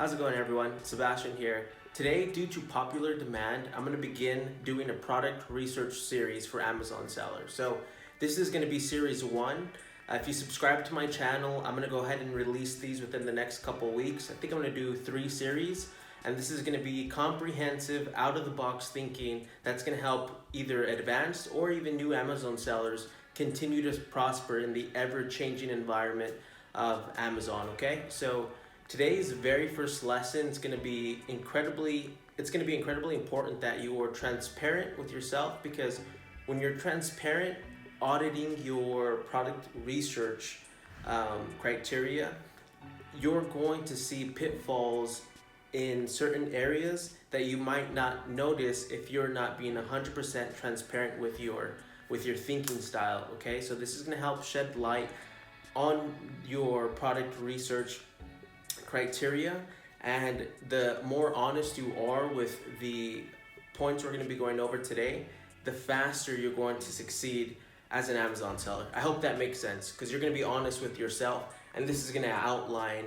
How's it going, everyone? Sebastian here. Today, due to popular demand, I'm going to begin doing a product research series for Amazon sellers. So this is going to be series 1. If you subscribe to my channel, I'm going to go ahead and release these within the next couple weeks. I think I'm going to do 3 series, and this is going to be comprehensive, out-of-the-box thinking that's going to help either advanced or even new Amazon sellers continue to prosper in the ever-changing environment of Amazon, okay? So today's very first lesson is going to be incredibly important that you are transparent with yourself, because when you're transparent, auditing your product research criteria, you're going to see pitfalls in certain areas that you might not notice if you're not being 100% transparent with your thinking style, okay? So this is going to help shed light on your product research criteria, and the more honest you are with the points we're going to be going over today, the faster you're going to succeed as an Amazon seller. I hope that makes sense, because you're going to be honest with yourself, and this is going to outline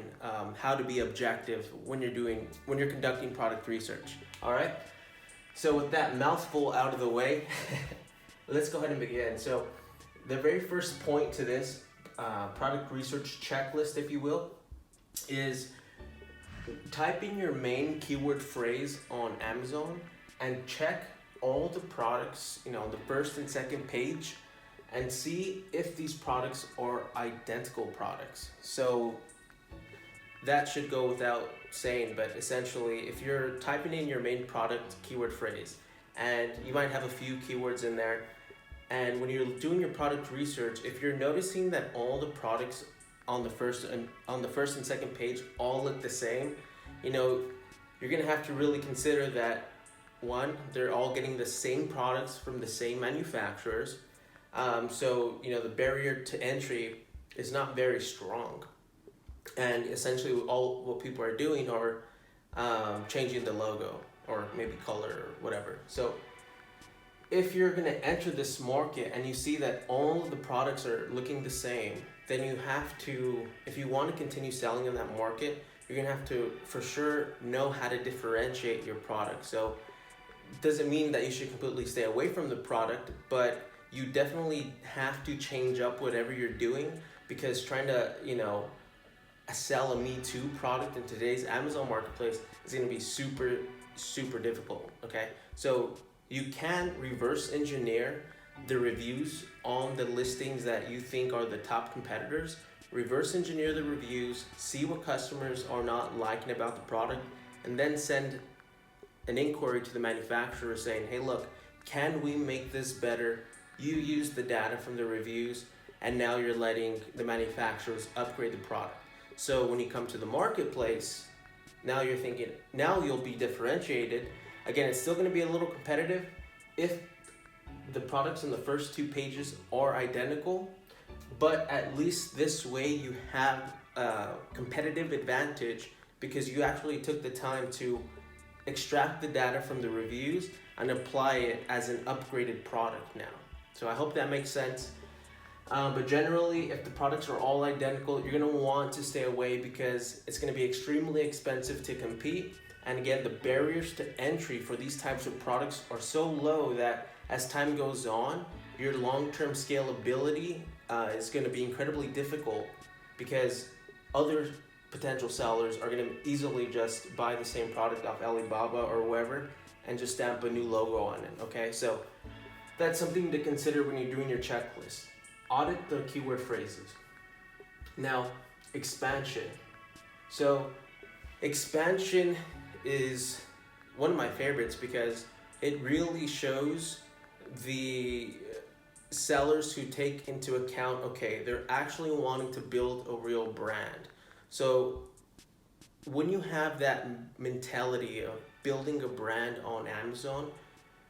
how to be objective when you're conducting product research. All right. So with that mouthful out of the way, let's go ahead and begin. So the very first point to this product research checklist, if you will, is type in your main keyword phrase on Amazon and check all the products, the first and second page, and see if these products are identical products. So that should go without saying, but essentially if you're typing in your main product keyword phrase, and you might have a few keywords in there, and when you're doing your product research, if you're noticing that all the products on the first and second page all look the same, you're gonna have to really consider that, one, they're all getting the same products from the same manufacturers. So the barrier to entry is not very strong, and essentially all what people are doing are changing the logo or maybe color or whatever. So if you're going to enter this market and you see that all of the products are looking the same, then you have to, if you want to continue selling in that market, you're going to have to for sure know how to differentiate your product. So it doesn't mean that you should completely stay away from the product, but you definitely have to change up whatever you're doing, because trying to sell a Me Too product in today's Amazon marketplace is going to be super difficult. Okay, so you can reverse engineer the reviews on the listings that you think are the top competitors. Reverse engineer the reviews, see what customers are not liking about the product, and then send an inquiry to the manufacturer saying, hey, look, can we make this better? You use the data from the reviews, and now you're letting the manufacturers upgrade the product. So when you come to the marketplace, now you're thinking, now you'll be differentiated. Again, it's still going to be a little competitive if the products in the first 2 pages are identical, but at least this way you have a competitive advantage, because you actually took the time to extract the data from the reviews and apply it as an upgraded product now. So I hope that makes sense. But generally, if the products are all identical, you're going to want to stay away, because it's going to be extremely expensive to compete. And again, the barriers to entry for these types of products are so low that as time goes on, your long-term scalability is going to be incredibly difficult, because other potential sellers are going to easily just buy the same product off Alibaba or wherever and just stamp a new logo on it. Okay, so that's something to consider when you're doing your checklist. Audit the keyword phrases. Now, expansion. So expansion is one of my favorites, because it really shows the sellers who take into account, okay, they're actually wanting to build a real brand. So when you have that mentality of building a brand on Amazon,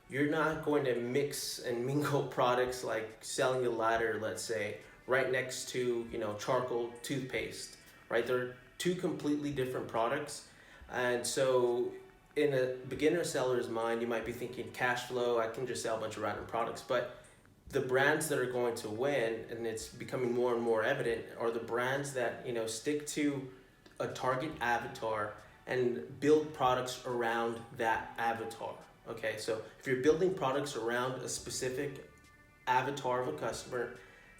you're not going to mix and mingle products like selling a ladder, let's say, right next to charcoal toothpaste, right? They're 2 completely different products. And so in a beginner seller's mind, you might be thinking cash flow, I can just sell a bunch of random products. But the brands that are going to win, and it's becoming more and more evident, are the brands that stick to a target avatar and build products around that avatar. Okay, so if you're building products around a specific avatar of a customer,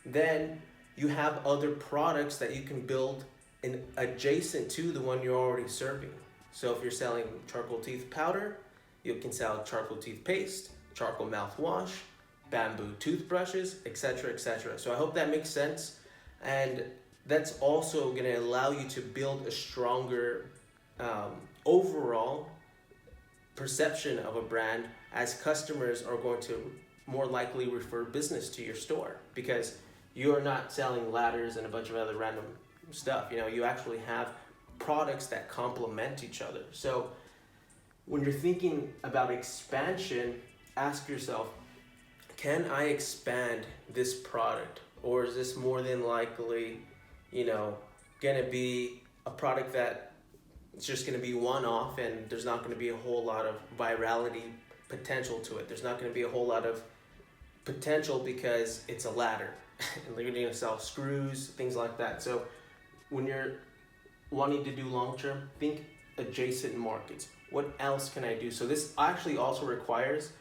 then you have other products that you can build in adjacent to the one you're already serving. So if you're selling charcoal teeth powder, you can sell charcoal teeth paste, charcoal mouthwash, bamboo toothbrushes, etc., etc. So I hope that makes sense, and that's also going to allow you to build a stronger overall perception of a brand, as customers are going to more likely refer business to your store, because you're not selling ladders and a bunch of other random stuff. You actually have products that complement each other. So when you're thinking about expansion, ask yourself, can I expand this product, or is this more than likely gonna be a product that it's just gonna be one-off, and there's not gonna be a whole lot of virality potential to it. There's not gonna be a whole lot of potential because it's a ladder and you're gonna sell screws, things like that. So when you're wanting to do long-term, think adjacent markets. What else can I do? So this actually also requires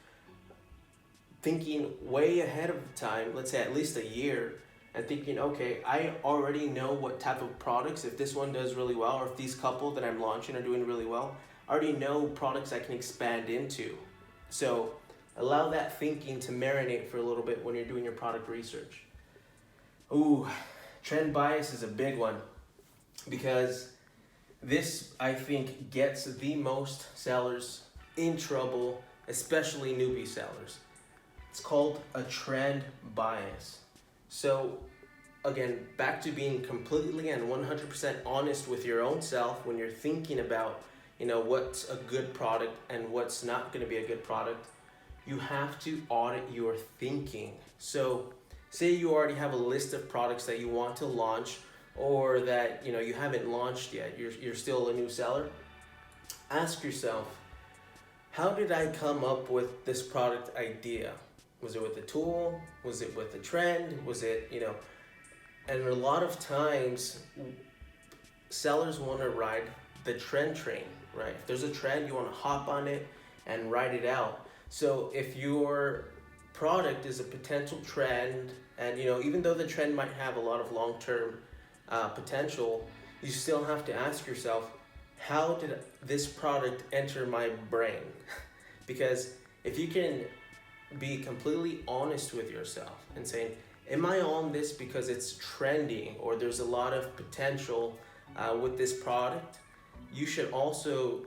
thinking way ahead of time, let's say at least a year, and thinking, okay, I already know what type of products, if this one does really well, or if these couple that I'm launching are doing really well, I already know products I can expand into. So allow that thinking to marinate for a little bit when you're doing your product research. Ooh, trend bias is a big one, because this, I think, gets the most sellers in trouble, especially newbie sellers. It's called a trend bias. So again, back to being completely and 100% honest with your own self when you're thinking about, what's a good product and what's not going to be a good product. You have to audit your thinking. So say you already have a list of products that you want to launch, or that you haven't launched yet, you're still a new seller. Ask yourself, how did I come up with this product idea? Was it with a tool? Was it with a trend? Was it, and a lot of times sellers want to ride the trend train, right? If there's a trend, you want to hop on it and ride it out. So if your product is a potential trend, and even though the trend might have a lot of long-term potential, you still have to ask yourself, how did this product enter my brain? Because if you can be completely honest with yourself and saying, am I on this because it's trending, or there's a lot of potential with this product? You should also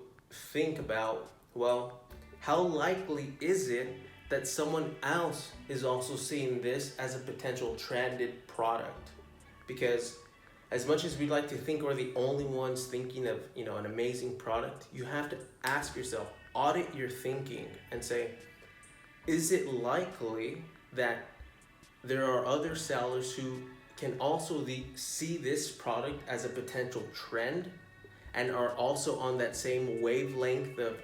think about, well, how likely is it that someone else is also seeing this as a potential trended product? Because as much as we'd like to think we're the only ones thinking of an amazing product, you have to ask yourself, audit your thinking and say, is it likely that there are other sellers who can also see this product as a potential trend and are also on that same wavelength of,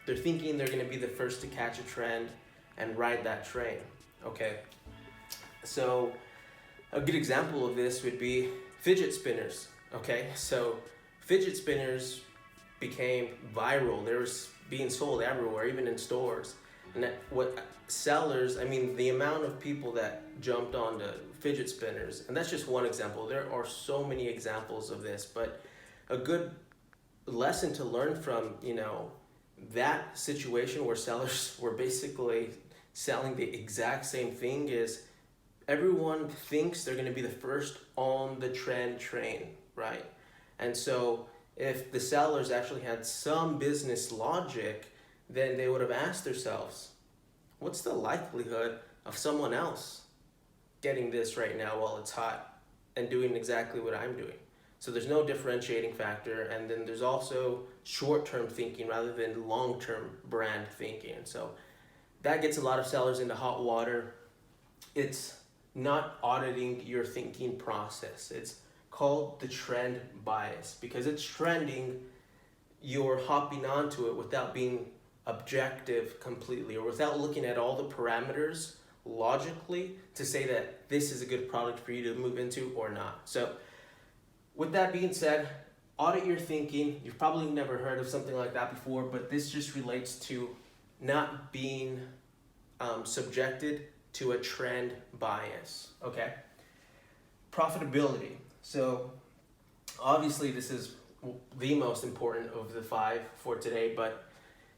they're thinking they're going to be the first to catch a trend and ride that train? Okay, so a good example of this would be fidget spinners. Okay, so fidget spinners became viral. They were being sold everywhere, even in stores. And the amount of people that jumped onto fidget spinners, and that's just one example. There are so many examples of this, but a good lesson to learn from, that situation where sellers were basically selling the exact same thing is everyone thinks they're going to be the first on the trend train, right? And so if the sellers actually had some business logic, then they would have asked themselves, what's the likelihood of someone else getting this right now while it's hot and doing exactly what I'm doing? So there's no differentiating factor, and then there's also short-term thinking rather than long-term brand thinking. So that gets a lot of sellers into hot water. It's not auditing your thinking process. It's called the trend bias. Because it's trending, you're hopping onto it without being objective completely, or without looking at all the parameters logically to say that this is a good product for you to move into or not. So with that being said, audit your thinking. You've probably never heard of something like that before, but this just relates to not being subjected to a trend bias, okay? Profitability. So obviously this is the most important of the 5 for today, but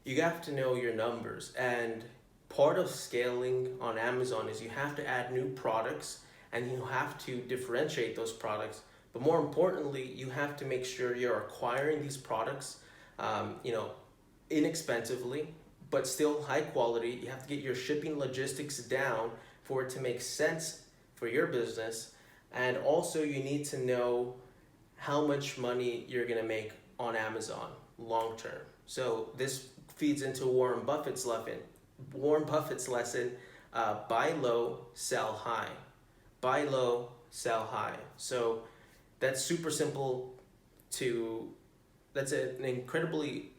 you have to know your numbers. And part of scaling on Amazon is you have to add new products and you have to differentiate those products. But more importantly, you have to make sure you're acquiring these products, inexpensively, but still high quality. You have to get your shipping logistics down for it to make sense for your business. And also you need to know how much money you're gonna make on Amazon long term. So this feeds into Warren Buffett's lesson, buy low, sell high. Buy low, sell high. So that's super simple that's an incredibly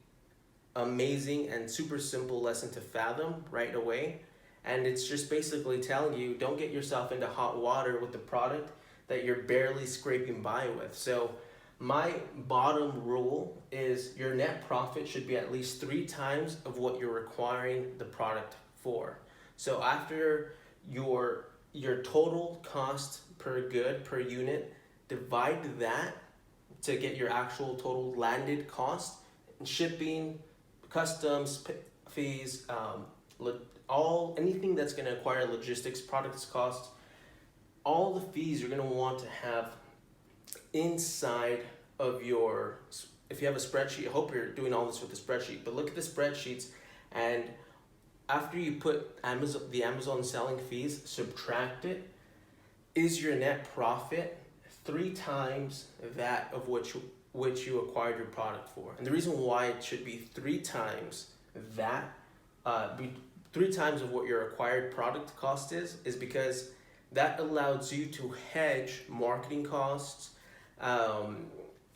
amazing and super simple lesson to fathom right away. And it's just basically telling you, don't get yourself into hot water with the product that you're barely scraping by with. So my bottom rule is your net profit should be at least 3 times of what you're requiring the product for. So after your total cost per good per unit, divide that to get your actual total landed cost, shipping, customs fees, anything that's going to acquire logistics, products cost, all the fees you're going to want to have inside of your, if you have a spreadsheet, I hope you're doing all this with the spreadsheet, but look at the spreadsheets, and after you put the Amazon selling fees, subtract it, is your net profit 3 times that of which you acquired your product for. And the reason why it should be 3 times that, 3 times of what your acquired product cost is because that allows you to hedge marketing costs,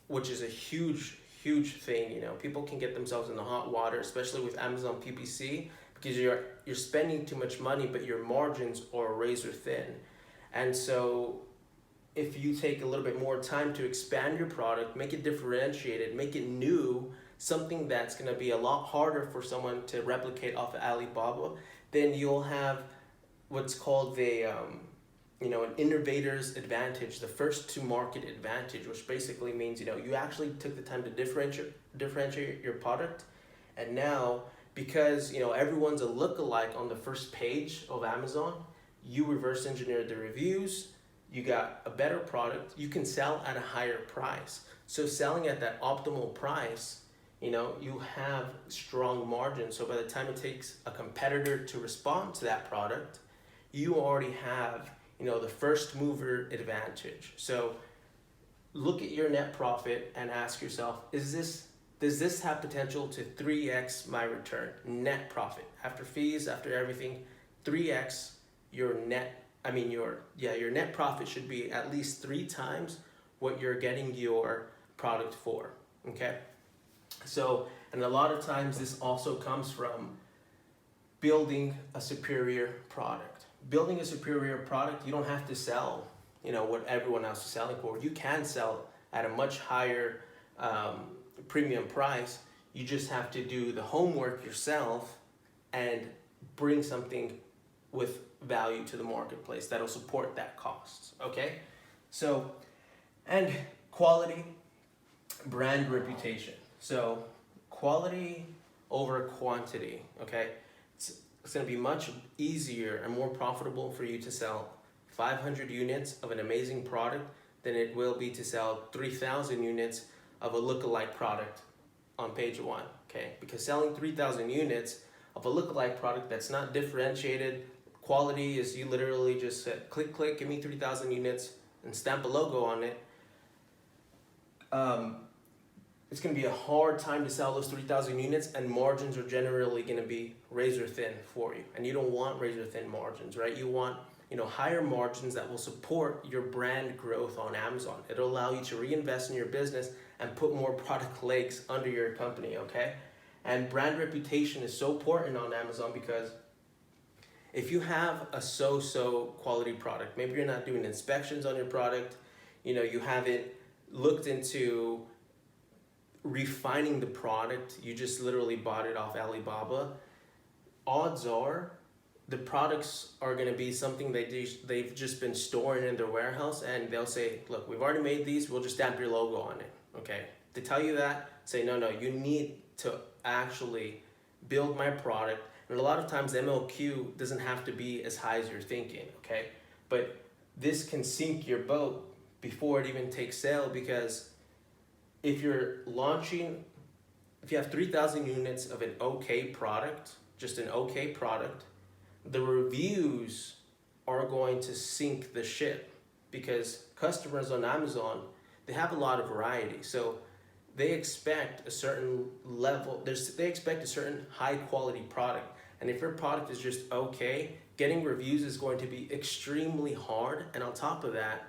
which is a huge thing. People can get themselves in the hot water, especially with Amazon PPC, because you're spending too much money, but your margins are razor thin. And so if you take a little bit more time to expand your product, make it differentiated, make it new, something that's going to be a lot harder for someone to replicate off of Alibaba, then you'll have what's called an innovator's advantage, the first to market advantage, which basically means you actually took the time to differentiate your product. And now, because everyone's a lookalike on the first page of Amazon, you reverse engineered the reviews, you got a better product, you can sell at a higher price. So selling at that optimal price, you have strong margins. So by the time it takes a competitor to respond to that product, you already have the first mover advantage. So look at your net profit and ask yourself, does this have potential to 3x my return? Net profit after fees, after everything, 3x your net profit should be at least 3 times what you're getting your product for. Okay? So, and a lot of times this also comes from building a superior product. Building a superior product, you don't have to sell, what everyone else is selling for. You can sell at a much higher premium price. You just have to do the homework yourself and bring something with value to the marketplace that'll support that cost. Okay? So, and quality, brand reputation. So quality over quantity. Okay? It's going to be much easier and more profitable for you to sell 500 units of an amazing product than it will be to sell 3,000 units of a lookalike product on page 1. Okay? Because selling 3,000 units of a lookalike product that's not differentiated, quality is you literally just said, click, give me 3,000 units and stamp a logo on it. It's going to be a hard time to sell those 3,000 units, and margins are generally going to be razor thin for you. And you don't want razor thin margins, right? You want, higher margins that will support your brand growth on Amazon. It'll allow you to reinvest in your business and put more product legs under your company, okay? And brand reputation is so important on Amazon because if you have a so-so quality product, maybe you're not doing inspections on your product, you haven't looked into refining the product, you just literally bought it off Alibaba, odds are the products are going to be something they've just been storing in their warehouse, and they'll say, look, we've already made these, we'll just stamp your logo on it. Okay, to tell you that, say no, you need to actually build my product. And a lot of times the MLQ doesn't have to be as high as you're thinking, okay? But this can sink your boat before it even takes sale, because if you're launching, if you have 3,000 units of an okay product, just an okay product, the reviews are going to sink the ship, because customers on Amazon, they have a lot of variety. So they expect a certain level, they expect a certain high quality product. And if your product is just okay, getting reviews is going to be extremely hard. And on top of that,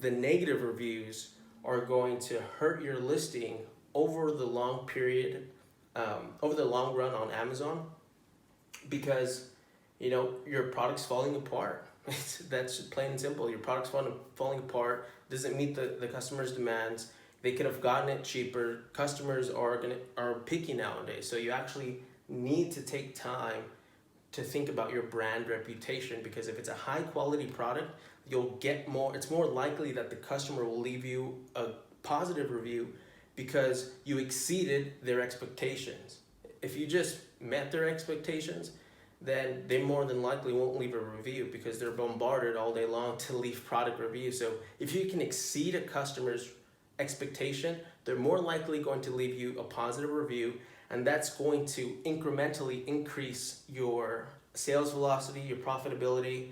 the negative reviews are going to hurt your listing over the long period, over the long run on Amazon, because your product's falling apart. That's plain and simple. Your product's falling apart, doesn't meet the customer's demands. They could have gotten it cheaper. Customers are picky nowadays. So you actually need to take time to think about your brand reputation, because if it's a high quality product, you'll get more, it's more likely that the customer will leave you a positive review because you exceeded their expectations. If you just met their expectations, then they more than likely won't leave a review, because they're bombarded all day long to leave product reviews. So if you can exceed a customer's expectation, they're more likely going to leave you a positive review, and that's going to incrementally increase your sales velocity, your profitability,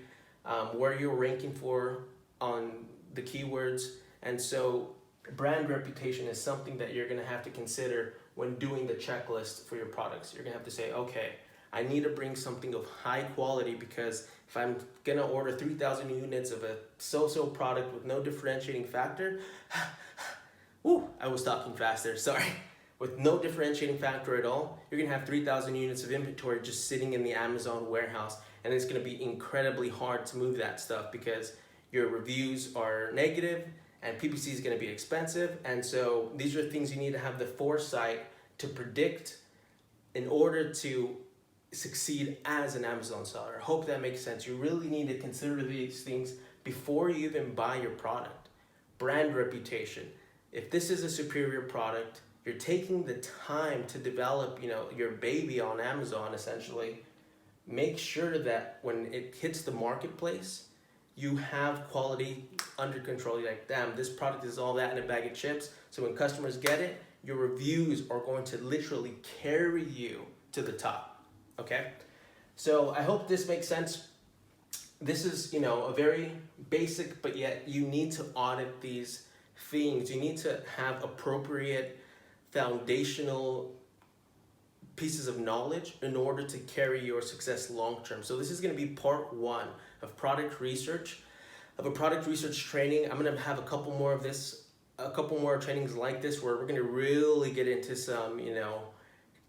where you're ranking for on the keywords. And so brand reputation is something that you're going to have to consider when doing the checklist for your products. You're going to have to say, okay, I need to bring something of high quality, because if I'm going to order 3,000 units of a so-so product with no differentiating factor, I was talking faster, sorry. With no differentiating factor at all, you're going to have 3,000 units of inventory just sitting in the Amazon warehouse, and it's going to be incredibly hard to move that stuff, because your reviews are negative and PPC is going to be expensive. And so these are things you need to have the foresight to predict in order to succeed as an Amazon seller. I hope that makes sense. You really need to consider these things before you even buy your product. Brand reputation. If this is a superior product, you're taking the time to develop, your baby on Amazon essentially, make sure that when it hits the marketplace, you have quality under control. You're like, damn, this product is all that in a bag of chips. So when customers get it, your reviews are going to literally carry you to the top. Okay? So I hope this makes sense. This is, a very basic, but yet you need to audit these things. You need to have appropriate foundational pieces of knowledge in order to carry your success long term. So this is going to be part one of product research, of a product research training. I'm going to have a couple more trainings like this, where we're going to really get into some,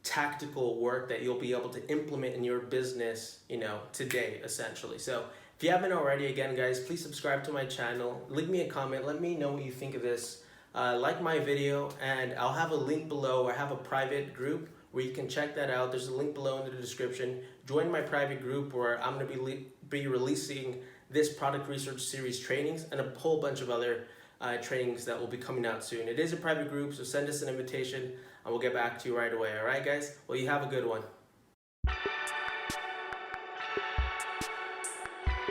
tactical work that you'll be able to implement in your business, today, essentially. So if you haven't already, again, guys, please subscribe to my channel. Leave me a comment. Let me know what you think of this. Like my video, and I'll have a link below. I have a private group where you can check that out. There's a link below in the description. Join my private group, where I'm going to be releasing this product research series trainings and a whole bunch of other trainings that will be coming out soon. It is a private group, so send us an invitation and we'll get back to you right away. All right, guys? Well, you have a good one.